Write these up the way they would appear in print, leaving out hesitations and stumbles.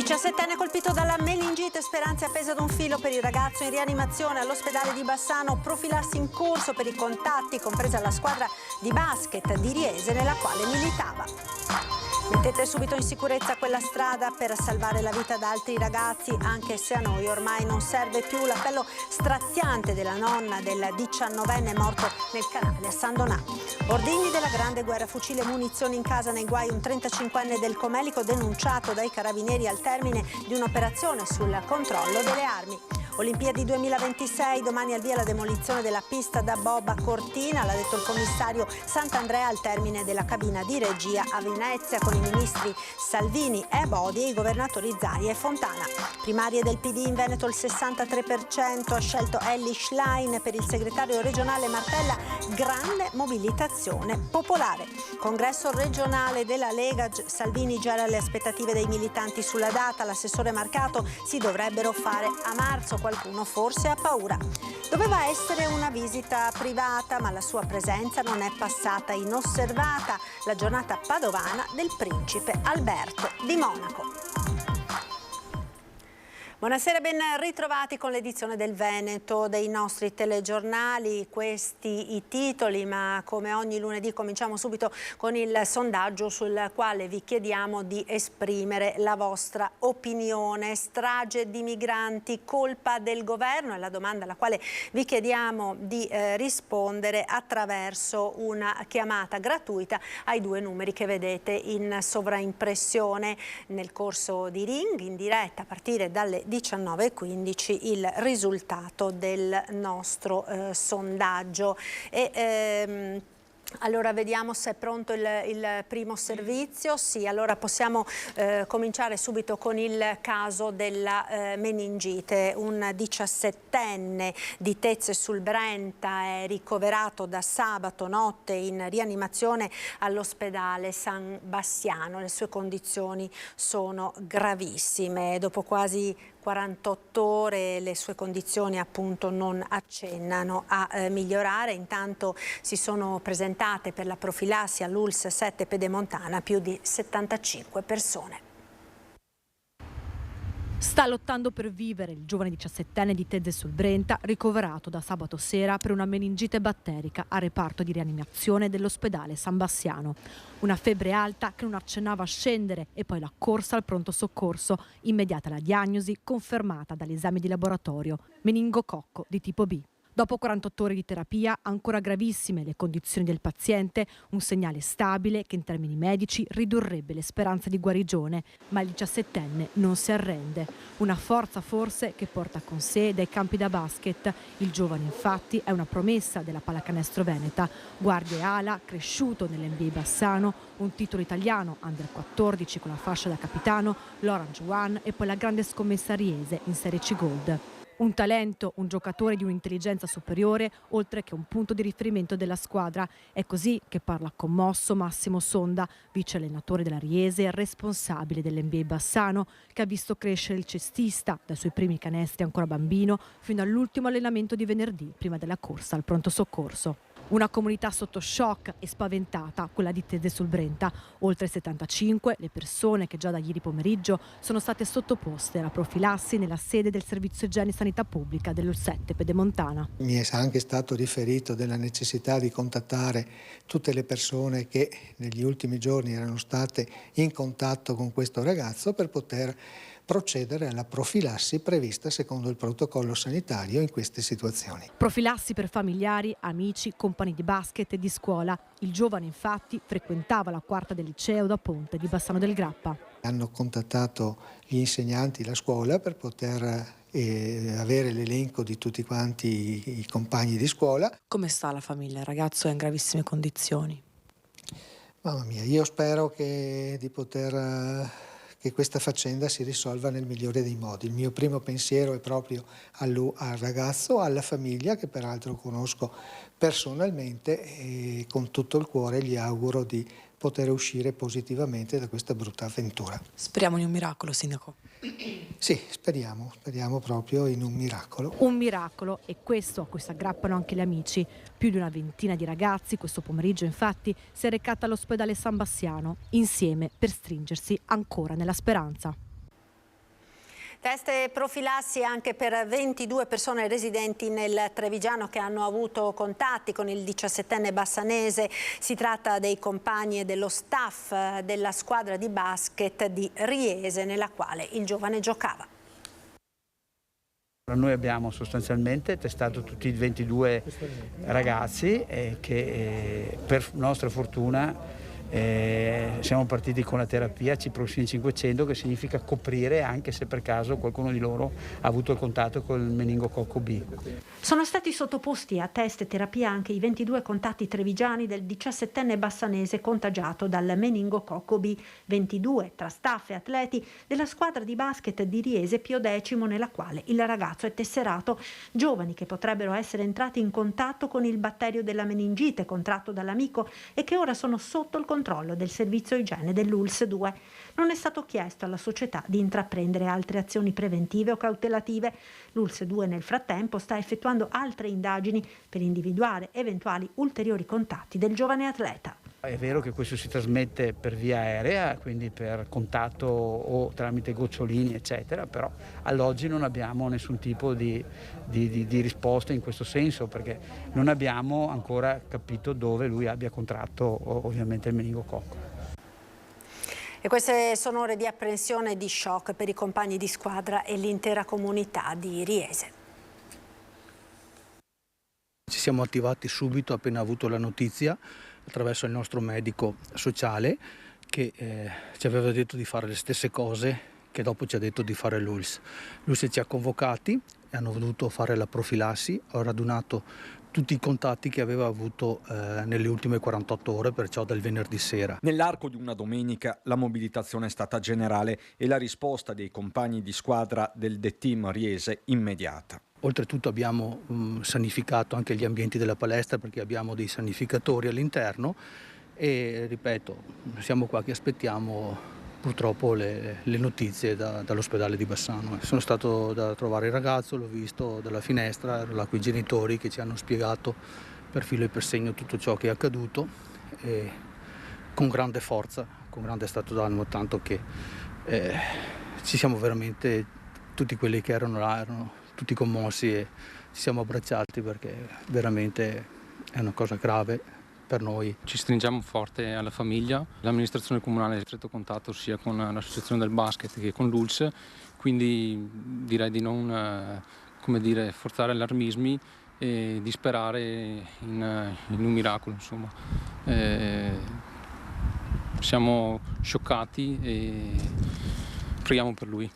17enne colpito dalla meningite, speranze appese ad un filo per il ragazzo in rianimazione all'ospedale di Bassano, profilassi in corso per i contatti, compresa la squadra di basket di Riese nella quale militava. Mettete subito in sicurezza quella strada per salvare la vita ad altri ragazzi, anche se a noi ormai non serve più. L'appello straziante della nonna del 19enne morto nel canale a San Donato. Ordigni della grande guerra, fucile e munizioni in casa, nei guai un 35enne del Comelico denunciato dai carabinieri al termine di un'operazione sul controllo delle armi. Olimpiadi 2026, domani al via la demolizione della pista da bob a Cortina, l'ha detto il commissario Sant'Andrea al termine della cabina di regia a Venezia con i ministri Salvini e Bodi e i governatori Zaia e Fontana. Primarie del PD in Veneto il 63%, ha scelto Elly Schlein per il segretario regionale Martella, grande mobilitazione popolare. Congresso regionale della Lega, Salvini gela le aspettative dei militanti sulla data, l'assessore Marcato si dovrebbero fare a marzo. Qualcuno forse ha paura. Doveva essere una visita privata, ma la sua presenza non è passata inosservata. La giornata padovana del principe Alberto di Monaco. Buonasera, ben ritrovati con l'edizione del Veneto dei nostri telegiornali. Questi i titoli, ma come ogni lunedì cominciamo subito con il sondaggio sul quale vi chiediamo di esprimere la vostra opinione. Strage di migranti, colpa del governo? È la domanda alla quale vi chiediamo di rispondere attraverso una chiamata gratuita ai due numeri che vedete in sovraimpressione. Nel corso di Ring, in diretta a partire dalle 19:15 il risultato del nostro sondaggio. Allora vediamo se è pronto il primo servizio. Sì, allora possiamo cominciare subito con il caso della meningite. Un 17enne di Tezze sul Brenta è ricoverato da sabato notte in rianimazione all'ospedale San Bassiano. Le sue condizioni sono gravissime. Dopo quasi 48 ore le sue condizioni appunto non accennano a migliorare. Intanto si sono presentate per la profilassi all'ULSS 7 Pedemontana più di 75 persone. Sta lottando per vivere il giovane 17enne di Tezze sul Brenta, ricoverato da sabato sera per una meningite batterica al reparto di rianimazione dell'ospedale San Bassiano. Una febbre alta che non accennava a scendere e poi la corsa al pronto soccorso, immediata la diagnosi confermata dagli esami di laboratorio, meningococco di tipo B. Dopo 48 ore di terapia, ancora gravissime le condizioni del paziente, un segnale stabile che in termini medici ridurrebbe le speranze di guarigione, ma il 17enne non si arrende. Una forza forse che porta con sé dai campi da basket. Il giovane infatti è una promessa della pallacanestro veneta, guardia e ala, cresciuto nell'NBA Bassano, un titolo italiano under 14 con la fascia da capitano, l'Orange One e poi la grande scommessa riese in Serie C Gold. Un talento, un giocatore di un'intelligenza superiore, oltre che un punto di riferimento della squadra. È così che parla commosso Massimo Sonda, vice allenatore della Riese e responsabile dell'NBA Bassano, che ha visto crescere il cestista dai suoi primi canestri ancora bambino fino all'ultimo allenamento di venerdì, prima della corsa al pronto soccorso. Una comunità sotto shock e spaventata, quella di Tezze sul Brenta. Oltre 75 le persone che già da ieri pomeriggio sono state sottoposte alla profilassi nella sede del Servizio Igiene e Sanità Pubblica dell'7 Pedemontana. Mi è anche stato riferito della necessità di contattare tutte le persone che negli ultimi giorni erano state in contatto con questo ragazzo per poter procedere alla profilassi prevista secondo il protocollo sanitario in queste situazioni. Profilassi per familiari, amici, compagni di basket e di scuola. Il giovane infatti frequentava la quarta del liceo da Ponte di Bassano del Grappa. Hanno contattato gli insegnanti, la scuola, per poter avere l'elenco di tutti quanti i compagni di scuola. Come sta la famiglia? Il ragazzo è in gravissime condizioni. Mamma mia, io spero che questa faccenda si risolva nel migliore dei modi. Il mio primo pensiero è proprio al ragazzo, alla famiglia, che peraltro conosco personalmente, e con tutto il cuore gli auguro di poter uscire positivamente da questa brutta avventura. Speriamo in un miracolo, sindaco. Sì, speriamo proprio in un miracolo. Un miracolo, e questo a cui si aggrappano anche gli amici. Più di una ventina di ragazzi questo pomeriggio infatti si è recata all'ospedale San Bassiano, insieme per stringersi ancora nella speranza. Test e profilassi anche per 22 persone residenti nel Trevigiano che hanno avuto contatti con il 17enne bassanese. Si tratta dei compagni e dello staff della squadra di basket di Riese nella quale il giovane giocava. Noi abbiamo sostanzialmente testato tutti i 22 ragazzi che per nostra fortuna siamo partiti con la terapia Ciprofloxacin 500, che significa coprire anche se per caso qualcuno di loro ha avuto il contatto col meningococco B. Sono stati sottoposti a test e terapia anche i 22 contatti trevigiani del 17enne bassanese contagiato dal meningococco B, 22 tra staff e atleti della squadra di basket di Riese Pio X, nella quale il ragazzo è tesserato, giovani che potrebbero essere entrati in contatto con il batterio della meningite contratto dall'amico e che ora sono sotto il controllo del servizio igiene dell'ULSS 2. Non è stato chiesto alla società di intraprendere altre azioni preventive o cautelative. L'ULSS 2 nel frattempo sta effettuando altre indagini per individuare eventuali ulteriori contatti del giovane atleta. È vero che questo si trasmette per via aerea, quindi per contatto o tramite gocciolini eccetera, però all'oggi non abbiamo nessun tipo di risposta in questo senso, perché non abbiamo ancora capito dove lui abbia contratto ovviamente il meningococco. E queste sono ore di apprensione e di shock per i compagni di squadra e l'intera comunità di Riese. Ci siamo attivati subito appena avuto la notizia attraverso il nostro medico sociale che ci aveva detto di fare le stesse cose che dopo ci ha detto di fare l'ULSS. L'ULSS ci ha convocati e hanno voluto fare la profilassi, ho radunato tutti i contatti che aveva avuto nelle ultime 48 ore, perciò dal venerdì sera. Nell'arco di una domenica la mobilitazione è stata generale e la risposta dei compagni di squadra del D-Team Riese immediata. Oltretutto abbiamo sanificato anche gli ambienti della palestra perché abbiamo dei sanificatori all'interno e ripeto, siamo qua che aspettiamo purtroppo le notizie dall'ospedale di Bassano. Sono stato da trovare il ragazzo, l'ho visto dalla finestra, ero là con i genitori che ci hanno spiegato per filo e per segno tutto ciò che è accaduto e con grande forza, con grande stato d'animo, tanto che ci siamo veramente, tutti quelli che erano là erano tutti commossi e ci siamo abbracciati perché veramente è una cosa grave per noi. Ci stringiamo forte alla famiglia, l'amministrazione comunale è in stretto contatto sia con l'associazione del basket che con l'ULSS, quindi direi di non forzare allarmismi e di sperare in un miracolo. Insomma. Siamo scioccati e preghiamo per lui.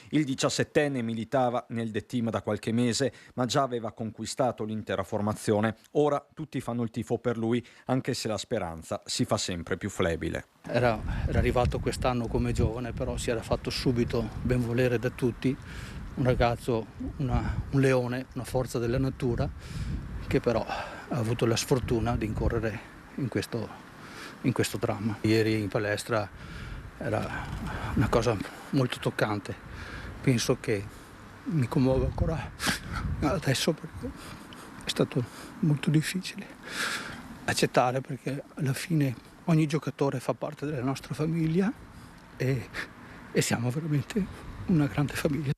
Il 17enne militava nel D-Team da qualche mese, ma già aveva conquistato l'intera formazione. Ora tutti fanno il tifo per lui, anche se la speranza si fa sempre più flebile. Era arrivato quest'anno come giovane, però si era fatto subito benvolere da tutti. Un ragazzo, un leone, una forza della natura, che però ha avuto la sfortuna di incorrere in questo dramma. Ieri in palestra era una cosa molto toccante. Penso che mi commuovo ancora adesso perché è stato molto difficile accettare, perché alla fine ogni giocatore fa parte della nostra famiglia e siamo veramente una grande famiglia.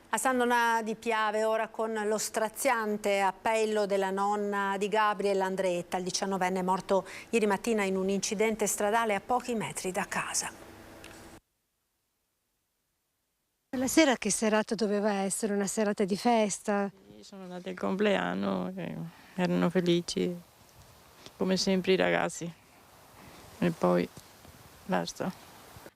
A San Donà di Piave ora con lo straziante appello della nonna di Gabriel Andreetta, il 19enne morto ieri mattina in un incidente stradale a pochi metri da casa. La sera che serata doveva essere? Una serata di festa? Sono andati al compleanno, erano felici, come sempre i ragazzi, e poi basta.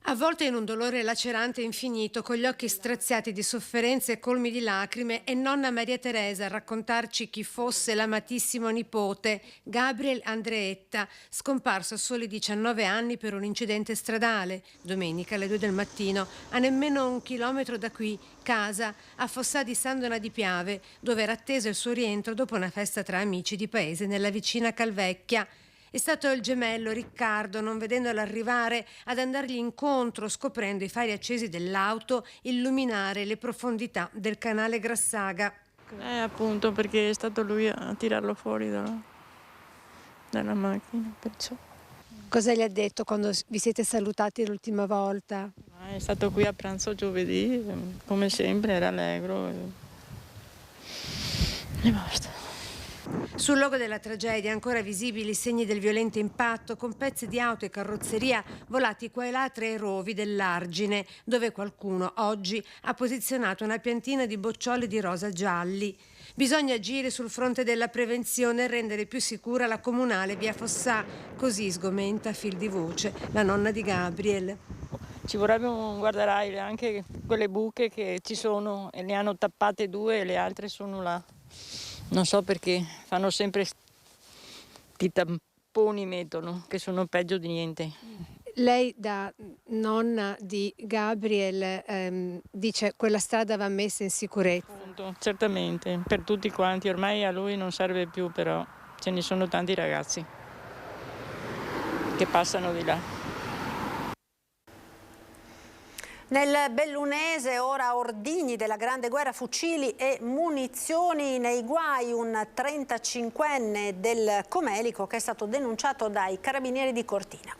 Avvolta in un dolore lacerante e infinito, con gli occhi straziati di sofferenze e colmi di lacrime, è nonna Maria Teresa a raccontarci chi fosse l'amatissimo nipote, Gabriel Andreetta, scomparso a soli 19 anni per un incidente stradale, domenica alle 2 del mattino, a nemmeno 1 chilometro da qui, casa, a Fossà di San Donà di Piave, dove era atteso il suo rientro dopo una festa tra amici di paese nella vicina Calvecchia. È stato il gemello Riccardo, non vedendolo arrivare, ad andargli incontro, scoprendo i fari accesi dell'auto illuminare le profondità del canale Grassaga. Appunto, perché è stato lui a tirarlo fuori dalla macchina, perciò. Cosa gli ha detto quando vi siete salutati l'ultima volta? È stato qui a pranzo giovedì, come sempre, era allegro e basta. Sul luogo della tragedia ancora visibili i segni del violento impatto, con pezzi di auto e carrozzeria volati qua e là tra i rovi dell'argine, dove qualcuno oggi ha posizionato una piantina di boccioli di rosa gialli. Bisogna agire sul fronte della prevenzione e rendere più sicura la comunale via Fossà, così sgomenta a fil di voce la nonna di Gabriel. Ci vorrebbe un guardrail, anche quelle buche che ci sono, e ne hanno tappate 2 e le altre sono là. Non so perché, fanno sempre sti tamponi, mettono, che sono peggio di niente. Lei da nonna di Gabriel dice quella strada va messa in sicurezza. Appunto, certamente, per tutti quanti, ormai a lui non serve più, però ce ne sono tanti ragazzi che passano di là. Nel bellunese ora ordigni della Grande Guerra, fucili e munizioni nei guai, un 35enne del Comelico che è stato denunciato dai carabinieri di Cortina.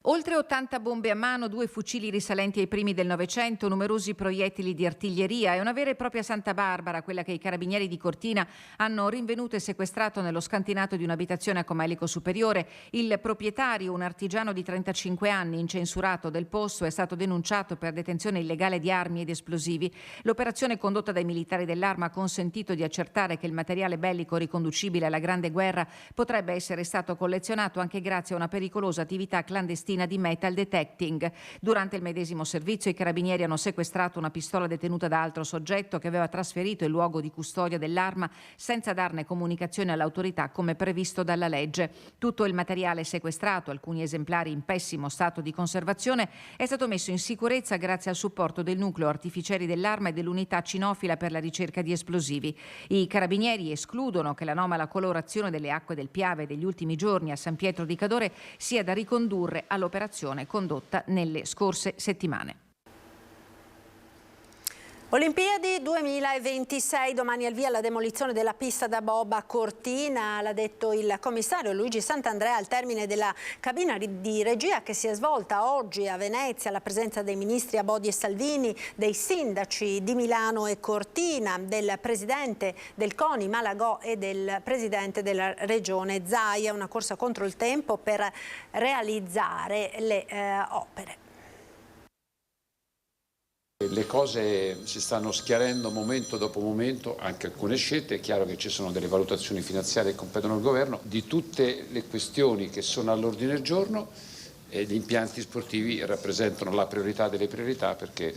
Oltre 80 bombe a mano, 2 fucili risalenti ai primi del Novecento, numerosi proiettili di artiglieria e una vera e propria Santa Barbara, quella che i carabinieri di Cortina hanno rinvenuto e sequestrato nello scantinato di un'abitazione a Comelico Superiore. Il proprietario, un artigiano di 35 anni, incensurato del posto, è stato denunciato per detenzione illegale di armi ed esplosivi. L'operazione condotta dai militari dell'Arma ha consentito di accertare che il materiale bellico riconducibile alla Grande Guerra potrebbe essere stato collezionato anche grazie a una pericolosa attività clandestina di metal detecting. Durante il medesimo servizio i carabinieri hanno sequestrato una pistola detenuta da altro soggetto che aveva trasferito il luogo di custodia dell'arma senza darne comunicazione all'autorità come previsto dalla legge. Tutto il materiale sequestrato, alcuni esemplari in pessimo stato di conservazione, è stato messo in sicurezza grazie al supporto del nucleo artificieri dell'arma e dell'unità cinofila per la ricerca di esplosivi. I carabinieri escludono che l'anomala colorazione delle acque del Piave degli ultimi giorni a San Pietro di Cadore sia da ricondurre all'operazione condotta nelle scorse settimane. Olimpiadi 2026, domani al via la demolizione della pista da bob a Cortina, l'ha detto il commissario Luigi Sant'Andrea al termine della cabina di regia che si è svolta oggi a Venezia alla presenza dei ministri Abodi e Salvini, dei sindaci di Milano e Cortina, del presidente del CONI Malagò e del presidente della regione Zaia, una corsa contro il tempo per realizzare le opere. Le cose si stanno schiarendo momento dopo momento, anche alcune scelte. È chiaro che ci sono delle valutazioni finanziarie che competono al governo. Di tutte le questioni che sono all'ordine del giorno, gli impianti sportivi rappresentano la priorità delle priorità, perché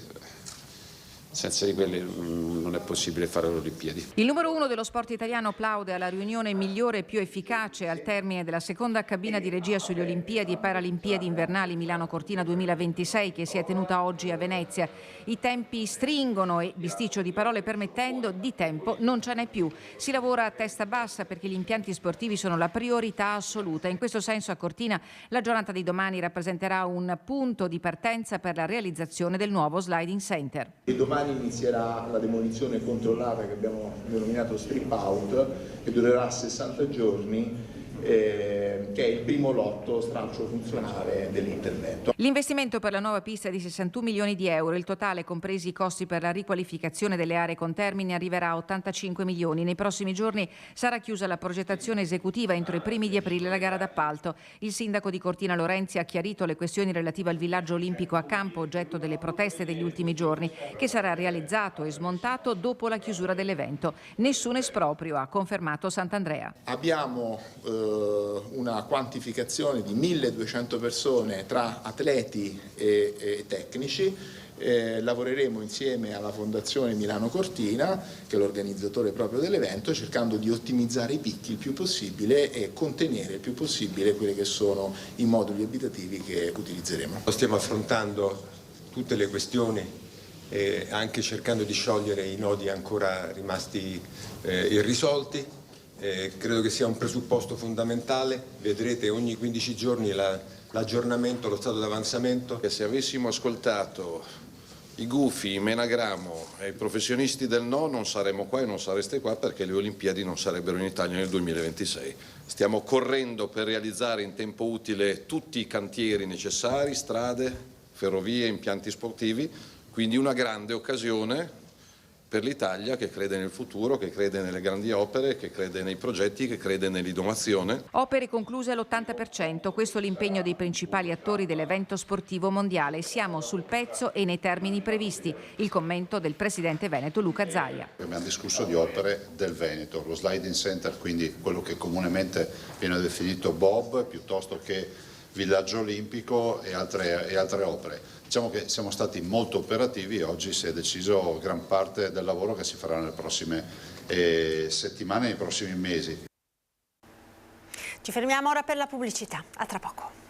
senza di quelle non è possibile fare le Olimpiadi. Il numero 1 dello sport italiano plaude alla riunione migliore e più efficace al termine della seconda cabina di regia sulle Olimpiadi e Paralimpiadi invernali Milano-Cortina 2026 che si è tenuta oggi a Venezia. I tempi stringono e, bisticcio di parole permettendo, di tempo non ce n'è più. Si lavora a testa bassa perché gli impianti sportivi sono la priorità assoluta. In questo senso a Cortina la giornata di domani rappresenterà un punto di partenza per la realizzazione del nuovo sliding center. E domani inizierà la demolizione controllata che abbiamo denominato strip out, che durerà 60 giorni, che è il primo lotto stralcio funzionale dell'intervento. L'investimento per la nuova pista è di 61 milioni di euro. Il totale, compresi i costi per la riqualificazione delle aree contermini, arriverà a 85 milioni. Nei prossimi giorni sarà chiusa la progettazione esecutiva. Entro i primi di aprile la gara d'appalto. Il sindaco di Cortina Lorenzi ha chiarito le questioni relative al villaggio olimpico a Campo, oggetto delle proteste degli ultimi giorni, che sarà realizzato e smontato dopo la chiusura dell'evento. Nessun esproprio, ha confermato Sant'Andrea. Abbiamo una quantificazione di 1200 persone tra atleti e tecnici. Lavoreremo insieme alla Fondazione Milano Cortina, che è l'organizzatore proprio dell'evento, cercando di ottimizzare i picchi il più possibile e contenere il più possibile quelli che sono i moduli abitativi che utilizzeremo. Stiamo affrontando tutte le questioni, anche cercando di sciogliere i nodi ancora rimasti irrisolti. Credo che sia un presupposto fondamentale. Vedrete ogni 15 giorni l'aggiornamento, lo stato d'avanzamento. Se avessimo ascoltato i gufi, i Menagramo e i professionisti del no non saremmo qua e non sareste qua perché le Olimpiadi non sarebbero in Italia nel 2026. Stiamo correndo per realizzare in tempo utile tutti i cantieri necessari, strade, ferrovie, impianti sportivi, quindi una grande occasione per l'Italia che crede nel futuro, che crede nelle grandi opere, che crede nei progetti, che crede nell'innovazione. Opere concluse all'80%, questo è l'impegno dei principali attori dell'evento sportivo mondiale. Siamo sul pezzo e nei termini previsti. Il commento del presidente veneto Luca Zaia. Abbiamo discusso di opere del Veneto, lo sliding center, quindi quello che comunemente viene definito BOB, piuttosto che villaggio olimpico e altre opere. Diciamo che siamo stati molto operativi e oggi si è deciso gran parte del lavoro che si farà nelle prossime settimane, nei prossimi mesi. Ci fermiamo ora per la pubblicità. A tra poco.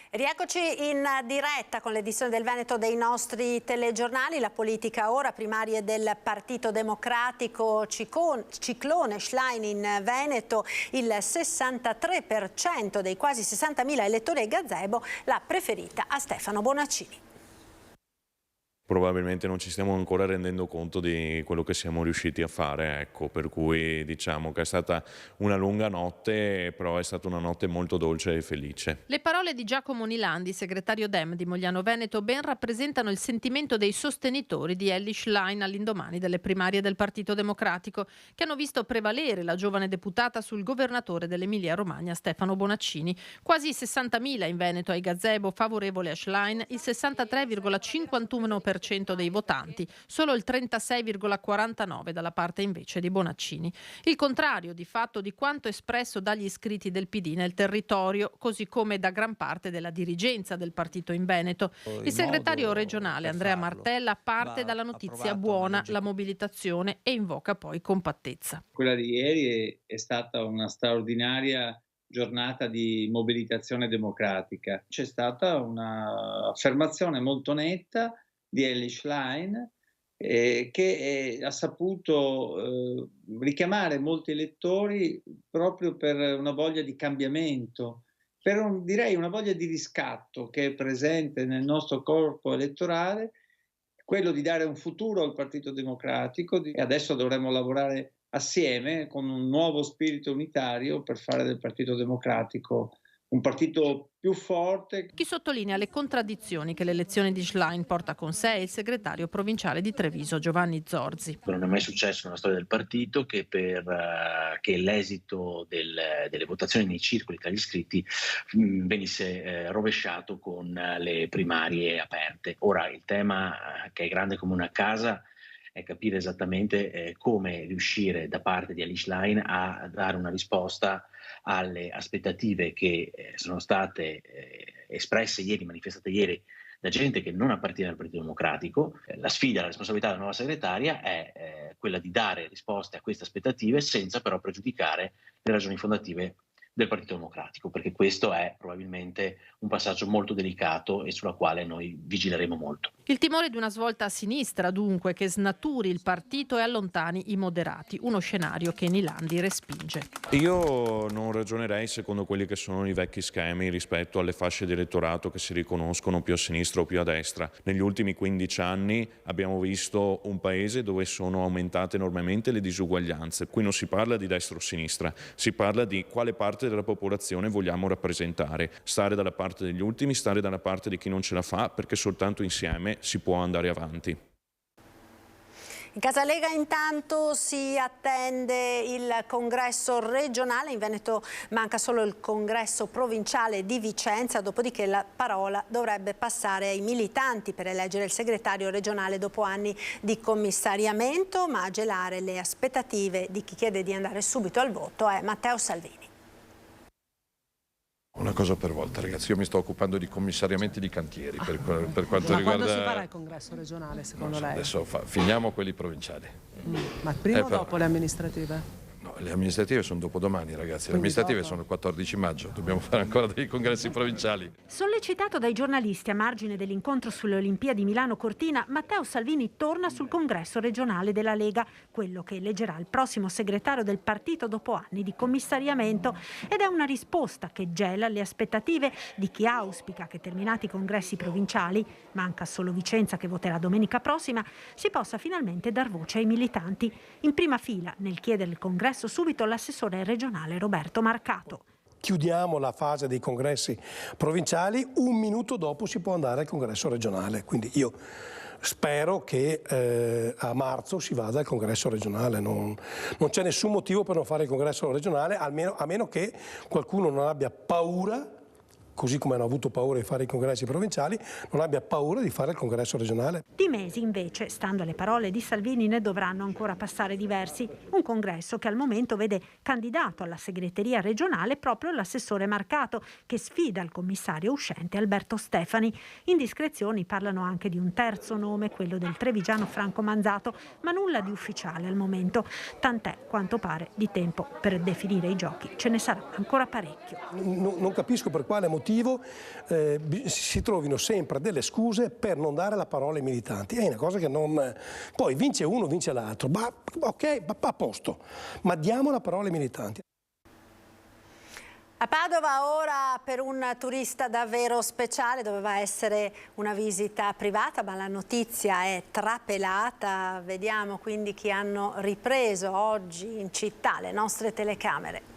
Rieccoci in diretta con l'edizione del Veneto dei nostri telegiornali. La politica ora, primarie del Partito Democratico, ciclone Schlein in Veneto, il 63% dei quasi 60.000 elettori ai gazebo l'ha preferita a Stefano Bonaccini. Probabilmente non ci stiamo ancora rendendo conto di quello che siamo riusciti a fare, ecco, per cui diciamo che è stata una lunga notte, però è stata una notte molto dolce e felice. Le parole di Giacomo Nilandi, segretario Dem di Mogliano Veneto, ben rappresentano il sentimento dei sostenitori di Elly Schlein all'indomani delle primarie del Partito Democratico, che hanno visto prevalere la giovane deputata sul governatore dell'Emilia Romagna Stefano Bonaccini. Quasi 60.000 in Veneto ai gazebo favorevole a Schlein, il 63,51% dei votanti, solo il 36,49% dalla parte invece di Bonaccini. Il contrario di fatto di quanto espresso dagli iscritti del PD nel territorio, così come da gran parte della dirigenza del partito in Veneto. Il segretario regionale Andrea Martella parte dalla notizia buona, la mobilitazione, e invoca poi compattezza. Quella di ieri è stata una straordinaria giornata di mobilitazione democratica. C'è stata un'affermazione molto netta di Elly Schlein che ha saputo richiamare molti elettori proprio per una voglia di cambiamento, direi una voglia di riscatto che è presente nel nostro corpo elettorale, quello di dare un futuro al Partito Democratico, e adesso dovremmo lavorare assieme con un nuovo spirito unitario per fare del Partito Democratico un partito più forte. Chi sottolinea le contraddizioni che l'elezione di Schlein porta con sé è il segretario provinciale di Treviso Giovanni Zorzi. Non è mai successo nella storia del partito che l'esito delle votazioni nei circoli tra gli iscritti venisse rovesciato con le primarie aperte. Ora il tema, che è grande come una casa, è capire esattamente come riuscire da parte di Elly Schlein a dare una risposta alle aspettative che sono state espresse ieri, manifestate ieri da gente che non appartiene al Partito Democratico. La sfida, la responsabilità della nuova segretaria è quella di dare risposte a queste aspettative senza però pregiudicare le ragioni fondative del Partito Democratico, perché questo è probabilmente un passaggio molto delicato e sulla quale noi vigileremo molto. Il timore di una svolta a sinistra, dunque, che snaturi il partito e allontani i moderati, uno scenario che Nilandi respinge. Io non ragionerei secondo quelli che sono i vecchi schemi rispetto alle fasce di elettorato che si riconoscono più a sinistra o più a destra. Negli ultimi 15 anni abbiamo visto un paese dove sono aumentate enormemente le disuguaglianze. Qui non si parla di destra o sinistra, si parla di quale parte della popolazione vogliamo rappresentare, stare dalla parte degli ultimi, stare dalla parte di chi non ce la fa, perché soltanto insieme si può andare avanti. In Casa Lega intanto si attende il congresso regionale, in Veneto manca solo il congresso provinciale di Vicenza, dopodiché la parola dovrebbe passare ai militanti per eleggere il segretario regionale dopo anni di commissariamento, ma a gelare le aspettative di chi chiede di andare subito al voto è Matteo Salvini. Una cosa per volta, ragazzi, io mi sto occupando di commissariamenti di cantieri per quanto Ma riguarda... quando si farà il congresso regionale, secondo lei? Adesso finiamo quelli provinciali. Ma prima o dopo le amministrative? No, le amministrative sono dopodomani, ragazzi. Le amministrative sono il 14 maggio, dobbiamo fare ancora dei congressi provinciali. Sollecitato dai giornalisti a margine dell'incontro sulle Olimpiadi Milano-Cortina, Matteo Salvini torna sul congresso regionale della Lega, quello che eleggerà il prossimo segretario del partito dopo anni di commissariamento, ed è una risposta che gela le aspettative di chi auspica che, terminati i congressi provinciali, manca solo Vicenza che voterà domenica prossima, si possa finalmente dar voce ai militanti. In prima fila nel chiedere il congresso subito l'assessore regionale Roberto Marcato. Chiudiamo la fase dei congressi provinciali, un minuto dopo si può andare al congresso regionale, quindi io spero che a marzo si vada al congresso regionale, non c'è nessun motivo per non fare il congresso regionale, a meno che qualcuno non abbia paura, così come hanno avuto paura di fare i congressi provinciali, non abbia paura di fare il congresso regionale. Di mesi invece, stando alle parole di Salvini, ne dovranno ancora passare diversi. Un congresso che al momento vede candidato alla segreteria regionale proprio l'assessore Marcato, che sfida il commissario uscente Alberto Stefani. Indiscrezioni parlano anche di un terzo nome, quello del trevigiano Franco Manzato, ma nulla di ufficiale al momento. Tant'è, quanto pare, di tempo per definire i giochi ce ne sarà ancora parecchio. Non capisco per quale motivo si trovino sempre delle scuse per non dare la parola ai militanti. È una cosa che non... Poi vince uno, vince l'altro, ma ok, a posto, ma diamo la parola ai militanti. A Padova ora per un turista davvero speciale, doveva essere una visita privata, ma la notizia è trapelata. Vediamo quindi chi hanno ripreso oggi in città le nostre telecamere.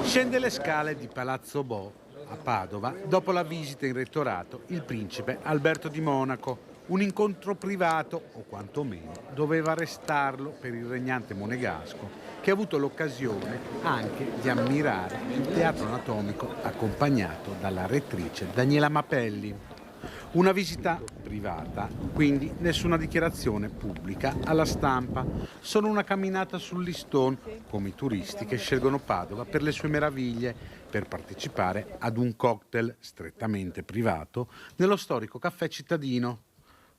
Scende le scale di Palazzo Bo a Padova dopo la visita in rettorato il principe Alberto di Monaco. Un incontro privato, o quantomeno doveva restarlo per il regnante monegasco, che ha avuto l'occasione anche di ammirare il teatro anatomico accompagnato dalla rettrice Daniela Mapelli. Una visita privata, quindi nessuna dichiarazione pubblica alla stampa, solo una camminata sul listone, come i turisti che scelgono Padova per le sue meraviglie, per partecipare ad un cocktail strettamente privato nello storico caffè cittadino.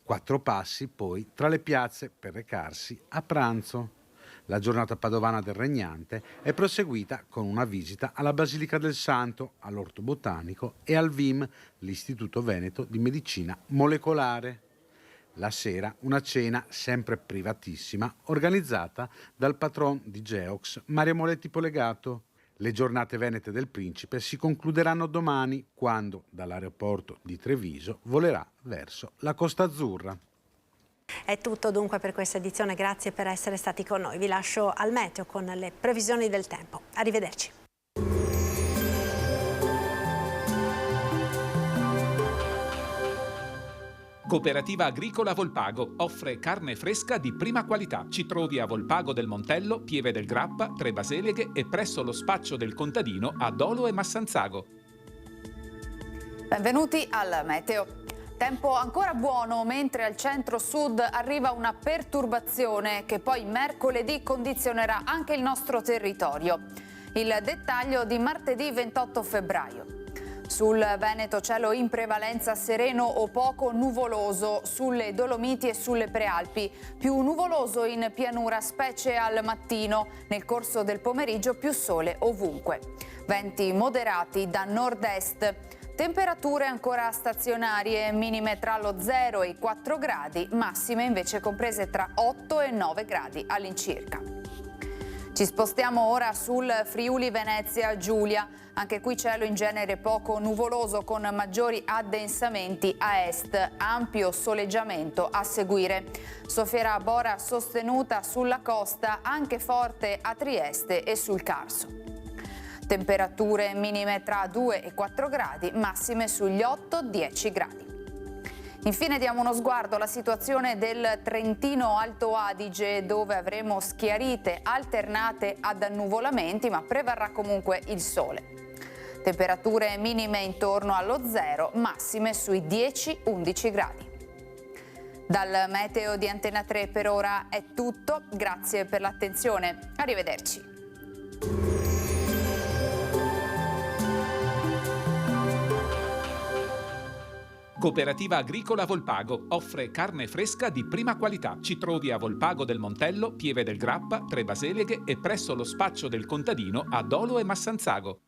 4 passi poi tra le piazze per recarsi a pranzo. La giornata padovana del regnante è proseguita con una visita alla Basilica del Santo, all'Orto Botanico e al VIM, l'Istituto Veneto di Medicina Molecolare. La sera una cena sempre privatissima organizzata dal patron di Geox, Mario Moletti Polegato. Le giornate venete del principe si concluderanno domani, quando dall'aeroporto di Treviso volerà verso la Costa Azzurra. È tutto dunque per questa edizione, grazie per essere stati con noi. Vi lascio al meteo con le previsioni del tempo. Arrivederci. Cooperativa Agricola Volpago offre carne fresca di prima qualità. Ci trovi a Volpago del Montello, Pieve del Grappa, Tre Baseleghe e presso lo spaccio del contadino a Dolo e Massanzago. Benvenuti al meteo. Tempo ancora buono, mentre al centro-sud arriva una perturbazione che poi mercoledì condizionerà anche il nostro territorio. Il dettaglio di martedì 28 febbraio. Sul Veneto cielo in prevalenza sereno o poco nuvoloso, sulle Dolomiti e sulle Prealpi. Più nuvoloso in pianura, specie al mattino. Nel corso del pomeriggio più sole ovunque. Venti moderati da nord-est. Temperature ancora stazionarie, minime tra lo 0 e i 4 gradi, massime invece comprese tra 8 e 9 gradi all'incirca. Ci spostiamo ora sul Friuli Venezia Giulia, anche qui cielo in genere poco nuvoloso con maggiori addensamenti a est, ampio soleggiamento a seguire. Soffierà bora sostenuta sulla costa, anche forte a Trieste e sul Carso. Temperature minime tra 2 e 4 gradi, massime sugli 8-10 gradi. Infine diamo uno sguardo alla situazione del Trentino Alto Adige, dove avremo schiarite alternate ad annuvolamenti, ma prevarrà comunque il sole. Temperature minime intorno allo 0, massime sui 10-11 gradi. Dal meteo di Antena 3 per ora è tutto, grazie per l'attenzione, arrivederci. Cooperativa Agricola Volpago offre carne fresca di prima qualità. Ci trovi a Volpago del Montello, Pieve del Grappa, Tre Baseleghe e presso lo spaccio del contadino a Dolo e Massanzago.